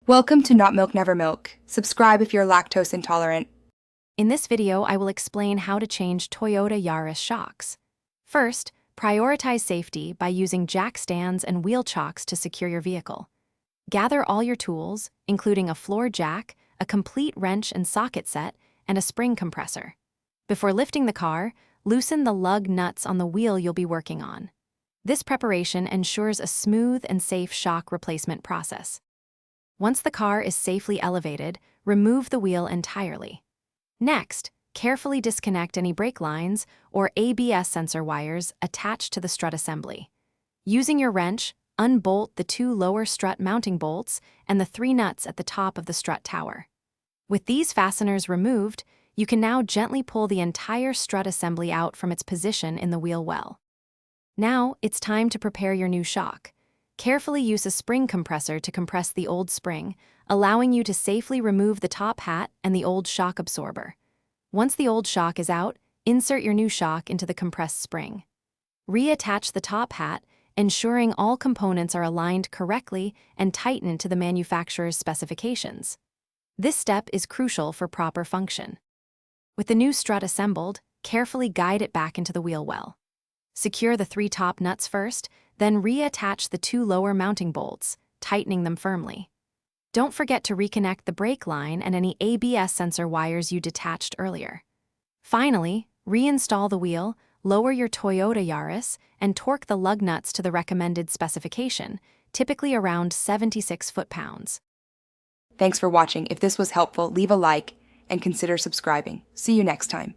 Welcome to Not Milk Never Milk. Subscribe if you're lactose intolerant. In this video, I will explain how to change Toyota Yaris shocks. First, prioritize safety by using jack stands and wheel chocks to secure your vehicle. Gather all your tools, including a floor jack, a complete wrench and socket set, and a spring compressor. Before lifting the car, loosen the lug nuts on the wheel you'll be working on. This preparation ensures a smooth and safe shock replacement process. Once the car is safely elevated, remove the wheel entirely. Next, carefully disconnect any brake lines or ABS sensor wires attached to the strut assembly. Using your wrench, unbolt the 2 lower strut mounting bolts and the 3 nuts at the top of the strut tower. With these fasteners removed, you can now gently pull the entire strut assembly out from its position in the wheel well. Now, it's time to prepare your new shock. Carefully use a spring compressor to compress the old spring, allowing you to safely remove the top hat and the old shock absorber. Once the old shock is out, insert your new shock into the compressed spring. Reattach the top hat, ensuring all components are aligned correctly and tighten to the manufacturer's specifications. This step is crucial for proper function. With the new strut assembled, carefully guide it back into the wheel well. Secure the 3 top nuts first, then reattach the 2 lower mounting bolts, tightening them firmly. Don't forget to reconnect the brake line and any ABS sensor wires you detached earlier. Finally, reinstall the wheel, lower your Toyota Yaris, and torque the lug nuts to the recommended specification, typically around 76 foot-pounds. Thanks for watching. If this was helpful, leave a like and consider subscribing. See you next time.